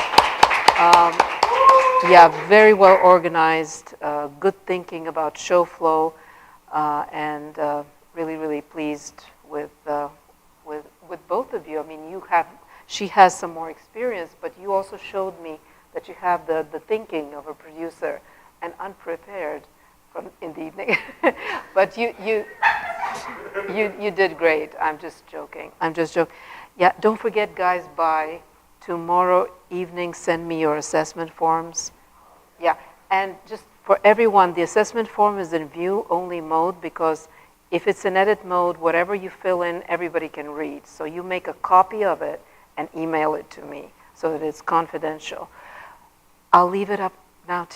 Yeah, very well organized, good thinking about show flow, and really, really pleased with both of you. I mean, she has some more experience, but you also showed me that you have the thinking of a producer and unprepared in the evening. But you did great. I'm just joking. Yeah, don't forget, guys, by tomorrow evening, send me your assessment forms. Yeah, and just for everyone, the assessment form is in view-only mode because if it's in edit mode, whatever you fill in, everybody can read. So you make a copy of it and email it to me so that it's confidential. I'll leave it up now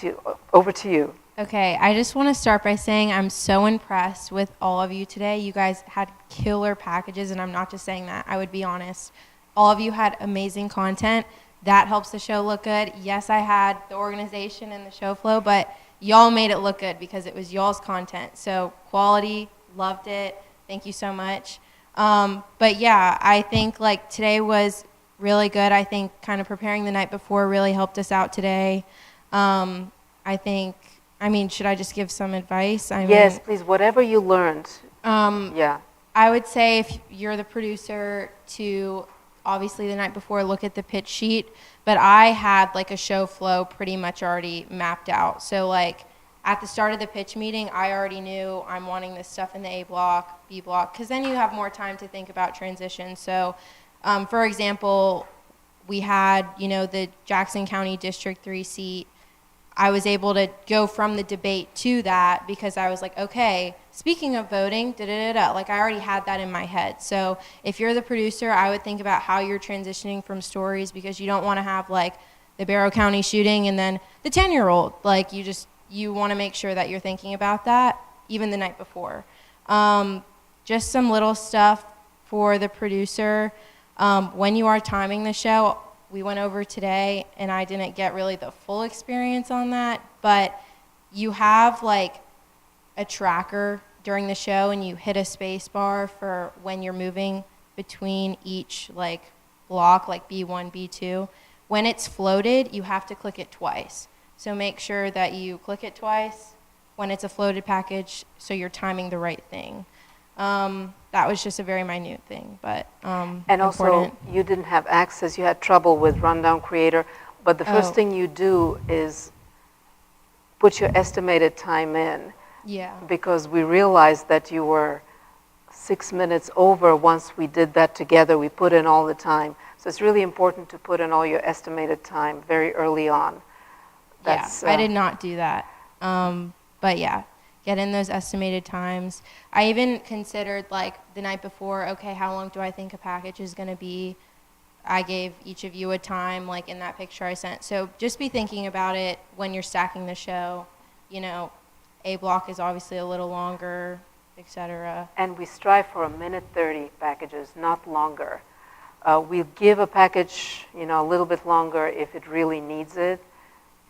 over to you. Okay, I just want to start by saying I'm so impressed with all of you today. You guys had killer packages, and I'm not just saying that. I would be honest. All of you had amazing content. That helps the show look good. Yes, I had the organization and the show flow, but y'all made it look good because it was y'all's content. So quality, loved it. Thank you so much. But yeah, I think like today was really good. I think kind of preparing the night before really helped us out today. I mean, should I just give some advice? Yes, please, whatever you learned. Yeah. I would say if you're the producer to obviously the night before look at the pitch sheet, but I had like a show flow pretty much already mapped out. So like at the start of the pitch meeting, I already knew I'm wanting this stuff in the A block, B block, because then you have more time to think about transition. So for example, we had, the Jackson County District 3 seat. I was able to go from the debate to that because I was like, okay, speaking of voting, like I already had that in my head. So if you're the producer, I would think about how you're transitioning from stories because you don't want to have like the Barrow County shooting and then the 10-year-old. Like you want to make sure that you're thinking about that even the night before. Just some little stuff for the producer. When you are timing the show, we went over today, and I didn't get really the full experience on that, but you have like a tracker during the show, and you hit a space bar for when you're moving between each like block, like B1, B2. When it's floated, you have to click it twice. So make sure that you click it twice when it's a floated package so you're timing the right thing. That was just a very minute thing, but And also, important. you didn't have access. You had trouble with Rundown Creator. But the first thing you do is put your estimated time in. Yeah. Because we realized that you were 6 minutes over once we did that together. We put in all the time. So it's really important to put in all your estimated time very early on. That's, I did not do that. But yeah, get in those estimated times. I even considered like the night before, okay, how long do I think a package is going to be? I gave each of you a time, like in that picture I sent. So just be thinking about it when you're stacking the show. You know, A block is obviously a little longer, etc. And we strive for 1:30 packages, not longer. We'll give a package, you know, a little bit longer if it really needs it,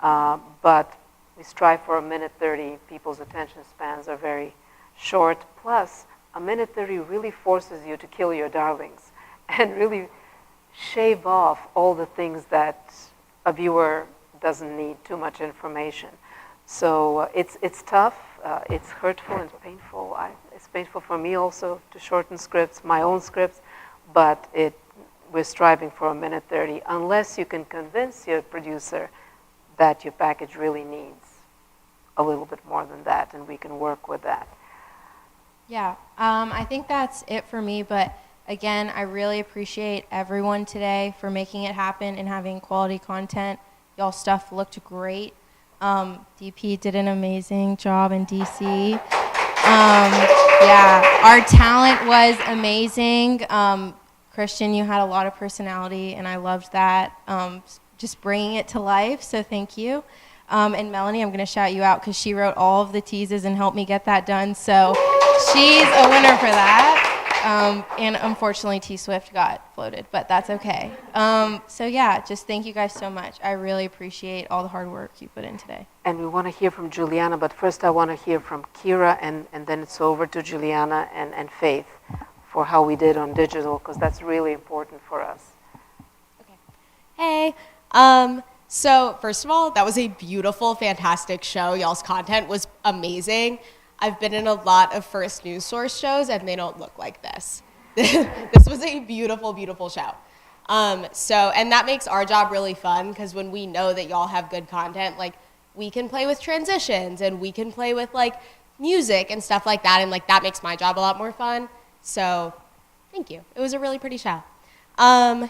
but we strive for 1:30. People's attention spans are very short. Plus, 1:30 really forces you to kill your darlings and really shave off all the things that a viewer doesn't need, too much information. So it's tough, it's hurtful and painful. It's painful for me also to shorten scripts, my own scripts, but we're striving for 1:30 unless you can convince your producer that your package really needs a little bit more than that, and we can work with that. Yeah, I think that's it for me, but again, I really appreciate everyone today for making it happen and having quality content. Y'all stuff looked great. DP did an amazing job in DC. Yeah, our talent was amazing. Christian, you had a lot of personality, and I loved that. Just bringing it to life, so thank you. And Melanie, I'm going to shout you out because she wrote all of the teases and helped me get that done, so she's a winner for that. And unfortunately, T-Swift got floated, but that's okay. So yeah, just thank you guys so much. I really appreciate all the hard work you put in today. And we want to hear from Juliana, but first I want to hear from Kira, and then it's over to Juliana and Faith for how we did on digital, because that's really important for us. Hey, so first of all, that was a beautiful, fantastic show. Y'all's content was amazing. I've been in a lot of First News Source shows, and they don't look like this. This was a beautiful, beautiful show. And that makes our job really fun, because when we know that y'all have good content, like, we can play with transitions, and we can play with, like, music and stuff like that, and, like, that makes my job a lot more fun. So, thank you. It was a really pretty show. The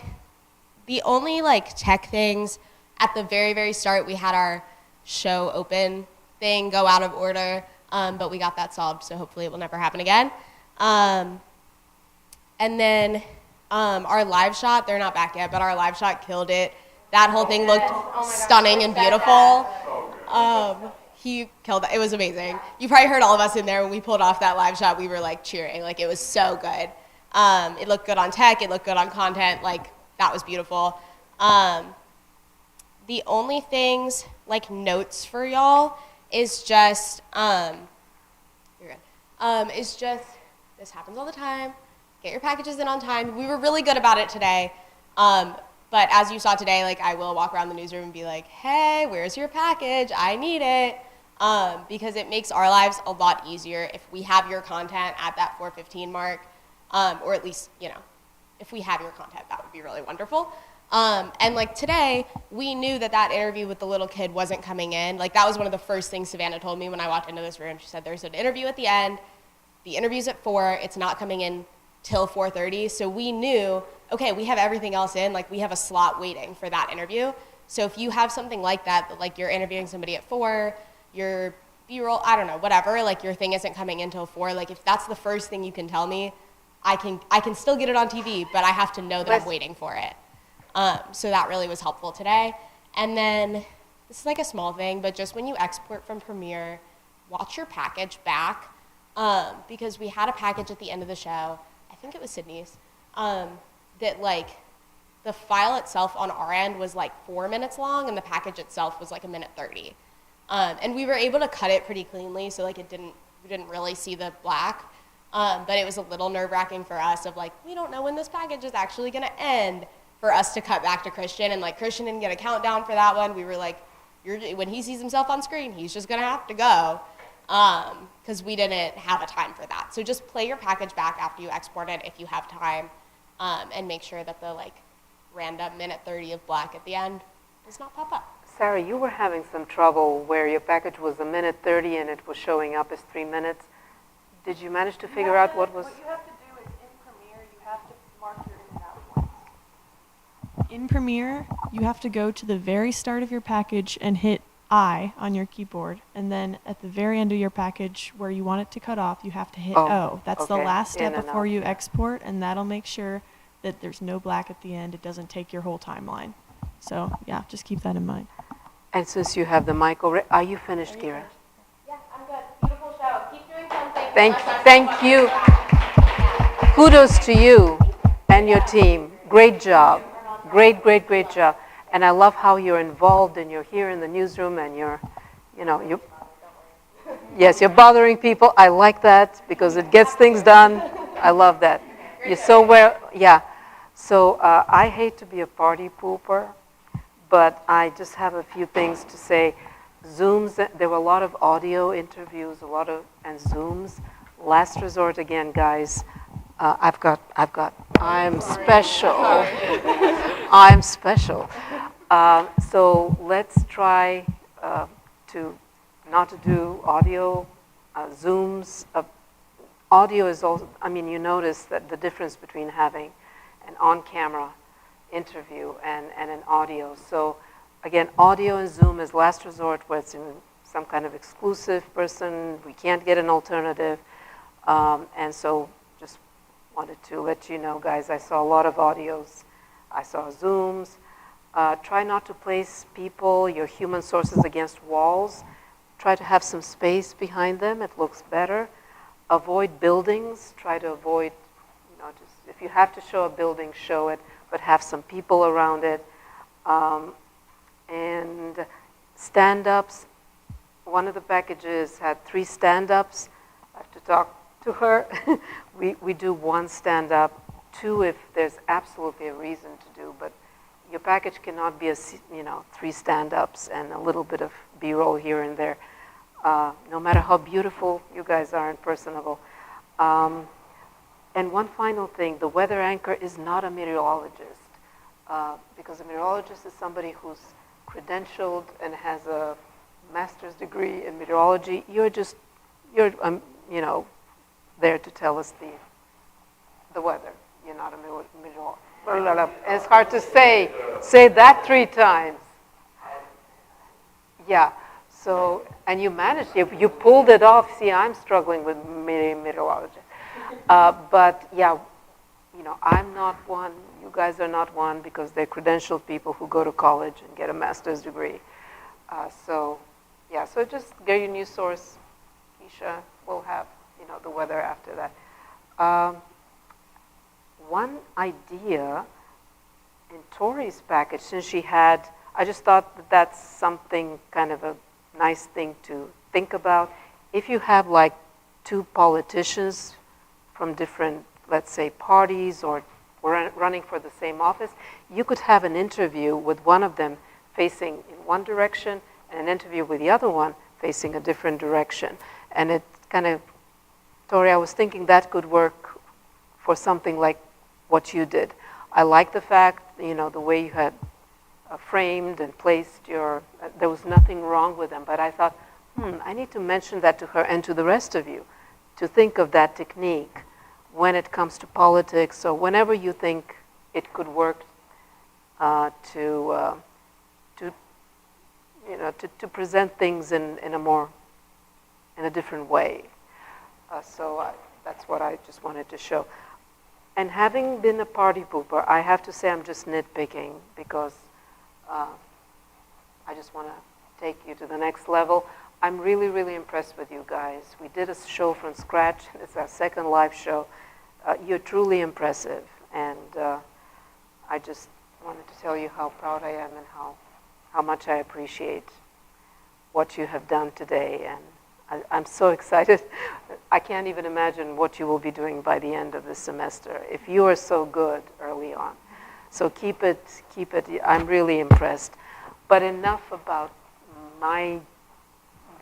only, like, tech things, at the very, very start, we had our show open thing go out of order. But we got that solved, so hopefully it will never happen again. And then our live shot, they're not back yet, but our live shot killed it. That whole thing looked stunning and beautiful. He killed it. It was amazing. You probably heard all of us in there when we pulled off that live shot. We were like cheering. Like, it was so good. It looked good on tech. It looked good on content. Like, that was beautiful. The only things, like, notes for y'all is just, this happens all the time. Get your packages in on time. We were really good about it today. But as you saw today, like, I will walk around the newsroom and be like, hey, where's your package? I need it. Because it makes our lives a lot easier if we have your content at that 4:15 mark, or at least, you know, if we have your content, that would be really wonderful. And like today, we knew that interview with the little kid wasn't coming in. Like, that was one of the first things Savannah told me when I walked into this room. She said, there's an interview at the end. The interview's at 4. It's not coming in till 4:30. So we knew, okay, we have everything else in. Like, we have a slot waiting for that interview. So if you have something like that, like you're interviewing somebody at 4, your B-roll, I don't know, whatever, like your thing isn't coming in till 4. Like, if that's the first thing you can tell me, I can still get it on TV, but I have to know that I'm waiting for it. So that really was helpful today. And then, this is like a small thing, but just when you export from Premiere, watch your package back, because we had a package at the end of the show, I think it was Sydney's, that like, the file itself on our end was like 4 minutes long, and the package itself was like 1:30. And we were able to cut it pretty cleanly, so like we didn't really see the black. But it was a little nerve-wracking for us of like, we don't know when this package is actually gonna end, for us to cut back to Christian, and like Christian didn't get a countdown for that one. We were like, when he sees himself on screen, he's just gonna have to go. because we didn't have a time for that. So just play your package back after you export it if you have time, and make sure that the like random minute 30 of black at the end does not pop up. Sarah, you were having some trouble where your package was a minute 30 and it was showing up as 3 minutes. Did you manage to figure out what was? What you have to do is in Premiere, you have to mark your in and out points. In Premiere, you have to go to the very start of your package and hit I on your keyboard, and then at the very end of your package where you want it to cut off, you have to hit O. That's the last step before you export, and that'll make sure that there's no black at the end. It doesn't take your whole timeline. So yeah, just keep that in mind. And since you have the mic already, are you finished, Kira? Yeah, I'm good. Beautiful show. Keep doing something. Thank you. Kudos to you and your team. Great job. Great job. And I love how you're involved and you're here in the newsroom and you're bothering people. I like that because it gets things done. I love that. You're so well, yeah. So I hate to be a party pooper, but I just have a few things to say. Zooms, there were a lot of audio interviews, and Zooms. Last resort again, guys. I'm special. I'm special. So let's try not to do audio, Zooms. Audio is also, you notice that the difference between having an on-camera interview and an audio. So again, audio and Zoom is last resort where it's in some kind of exclusive person. We can't get an alternative. And so just wanted to let you know, guys, I saw a lot of audios. I saw Zooms. Try not to place people, your human sources against walls. Try to have some space behind them. It looks better. Avoid buildings. Try to avoid, just if you have to show a building, show it, but have some people around it. And stand-ups. One of the packages had 3 stand-ups. I have to talk to her. we do 1 stand-up, 2 if there's absolutely a reason to do, but your package cannot be 3 stand-ups and a little bit of B-roll here and there. No matter how beautiful you guys are and personable. And one final thing, the weather anchor is not a meteorologist, because a meteorologist is somebody who's credentialed and has a master's degree in meteorology. You're there to tell us the weather. You're not a meteorologist. And it's hard to say. Say that 3 times. Yeah. So, and you managed. You pulled it off. See, I'm struggling with meteorology. But yeah, I'm not one. You guys are not one because they're credentialed people who go to college and get a master's degree. So just Grady Newsource, Keisha will have the weather after that. One idea in Tori's package, since she had, I just thought that that's something kind of a nice thing to think about. If you have like 2 politicians from different, let's say, parties or running for the same office, you could have an interview with one of them facing in one direction and an interview with the other one facing a different direction. And it kind of, Tori, I was thinking that could work for something like what you did. I like the fact, the way you had framed and placed there was nothing wrong with them, but I thought, I need to mention that to her and to the rest of you, to think of that technique when it comes to politics or whenever you think it could work to present things in a different way. So that's what I just wanted to show. And having been a party pooper, I have to say I'm just nitpicking because I just want to take you to the next level. I'm really, really impressed with you guys. We did a show from scratch. It's our 2nd live show. You're truly impressive. And I just wanted to tell you how proud I am and how much I appreciate what you have done today. And I'm so excited. I can't even imagine what you will be doing by the end of the semester if you are so good early on. So keep it. I'm really impressed. But enough about my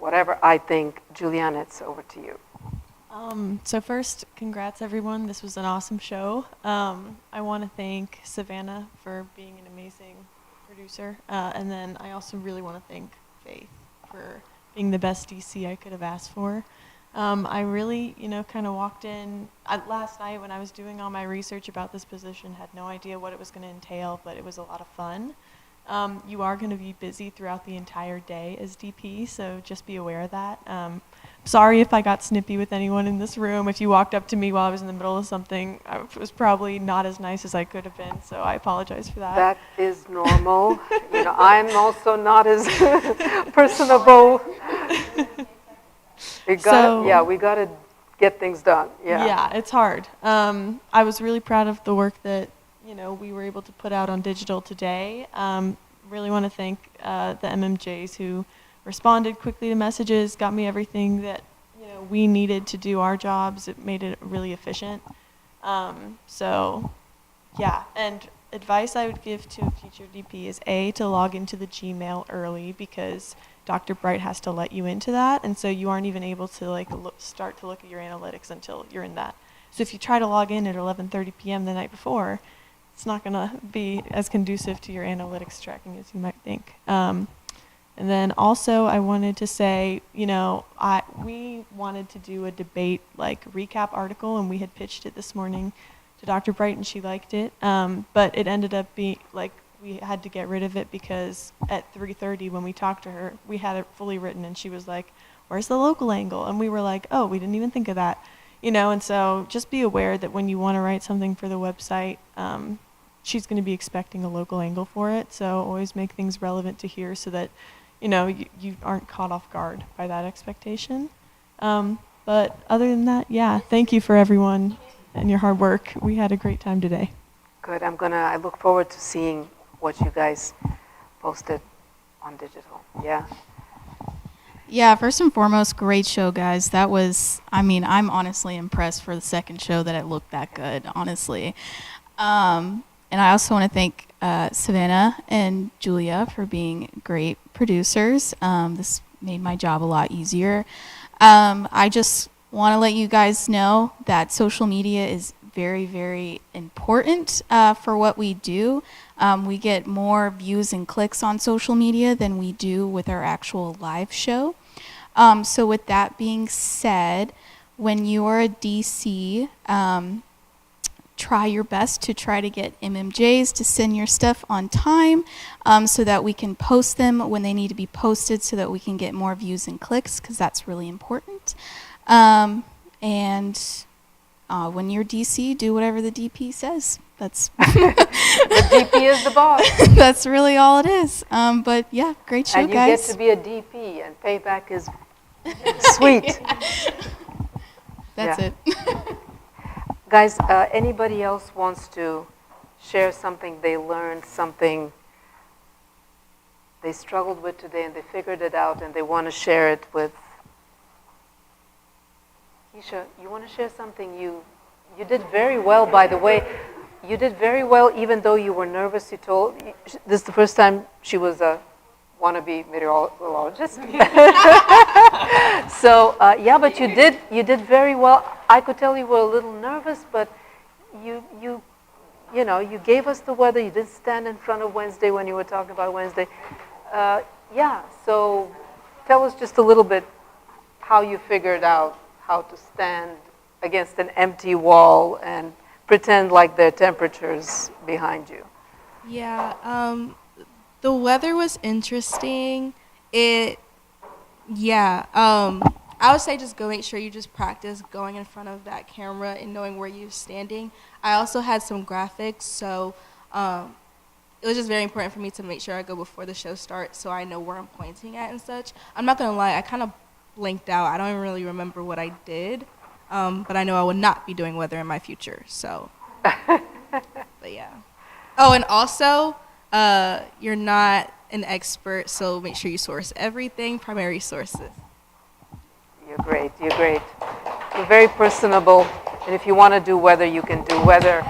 whatever I think. Juliana, it's over to you. So first, congrats everyone. This was an awesome show. I want to thank Savannah for being an amazing producer. And then I also really want to thank Faith for being the best DC I could have asked for. I really, kind of walked in last night when I was doing all my research about this position, had no idea what it was going to entail, but it was a lot of fun. You are going to be busy throughout the entire day as DP, so just be aware of that. Sorry if I got snippy with anyone in this room. If you walked up to me while I was in the middle of something, I was probably not as nice as I could have been, so I apologize for that. That is normal. I'm also not as personable. We got to get things done. Yeah, it's hard. I was really proud of the work that we were able to put out on digital today. Really want to thank the MMJs who responded quickly to messages, got me everything that we needed to do our jobs. It made it really efficient. So yeah, and advice I would give to a future DP is to log into the Gmail early, because Dr. Bright has to let you into that, and so you aren't even able to start to look at your analytics until you're in that. So if you try to log in at 11:30 p.m. the night before, it's not going to be as conducive to your analytics tracking as you might think. And then also I wanted to say, we wanted to do a debate recap article, and we had pitched it this morning to Dr. Bright, and she liked it. But it ended up being we had to get rid of it because at 3:30 when we talked to her, we had it fully written, and she was like, "Where's the local angle?" And we were like, "Oh, we didn't even think of that." And so just be aware that when you want to write something for the website, she's going to be expecting a local angle for it. So always make things relevant to here so that, you aren't caught off guard by that expectation. But other than that, thank you for everyone and your hard work. We had a great time today. Good. I look forward to seeing what you guys posted on digital. Yeah. Yeah, first and foremost, great show, guys. That was, I'm honestly impressed for the second show that it looked that good, honestly. And I also want to thank Savannah and Julia for being great producers. This made my job a lot easier. I just want to let you guys know that social media is very, very important for what we do. We get more views and clicks on social media than we do with our actual live show. So with that being said, when you are a DC, try your best to try to get MMJs to send your stuff on time so that we can post them when they need to be posted so that we can get more views and clicks, because that's really important. When you're DC, do whatever the DP says. That's the DP is the boss. That's really all it is. But yeah, great show, guys. And you get to be a DP, and payback is sweet. That's it. Guys, anybody else wants to share something they learned, something they struggled with today, and they figured it out, and they want to share it with? Keisha, you want to share something? You did very well, by the way. You did very well, even though you were nervous. You told this is the first time she was a wannabe meteorologist. So but you did very well. I could tell you were a little nervous, but you gave us the weather. You didn't stand in front of Wednesday when you were talking about Wednesday. So tell us just a little bit how you figured out how to stand against an empty wall and pretend like there are temperatures behind you. Yeah, the weather was interesting. I would say just go make sure you just practice going in front of that camera and knowing where you're standing. I also had some graphics, so it was just very important for me to make sure I go before the show starts so I know where I'm pointing at and such. I'm not going to lie, I kind of blanked out. I don't even really remember what I did, but I know I will not be doing weather in my future, so. But yeah. Oh, and also, you're not an expert, so make sure you source everything, primary sources. You're great. You're very personable, and if you want to do weather, you can do weather.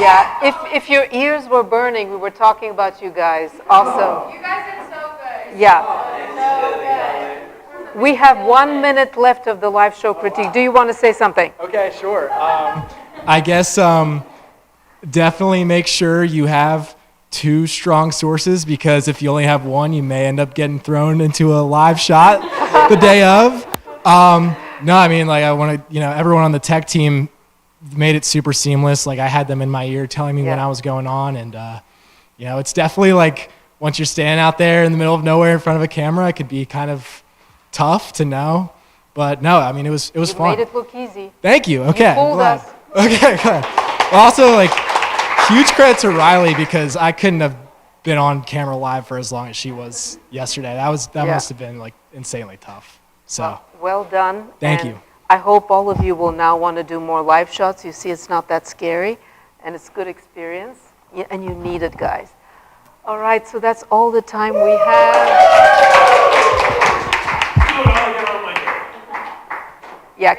Yeah, if your ears were burning, we were talking about you guys. Awesome. You guys did so good. Yeah. We have 1 minute left of the live show critique. Do you want to say something? Okay, sure. I guess definitely make sure you have 2 strong sources, because if you only have one, you may end up getting thrown into a live shot the day of. No, I mean, like, I want to, everyone on the tech team made it super seamless. Like, I had them in my ear telling me when I was going on, and it's definitely like, once you're standing out there in the middle of nowhere in front of a camera, it could be kind of tough to know. But no, I mean, it was fun. You made it look easy. Thank you. Okay. You fooled us. Okay, good. Also, like, huge credit to Riley, because I couldn't have been on camera live for as long as she was yesterday. That must have been like insanely tough. So well done. Thank and you. I hope all of you will now want to do more live shots. You see, it's not that scary, and it's good experience, and you need it, guys. All right, so that's all the time we have. Yeah,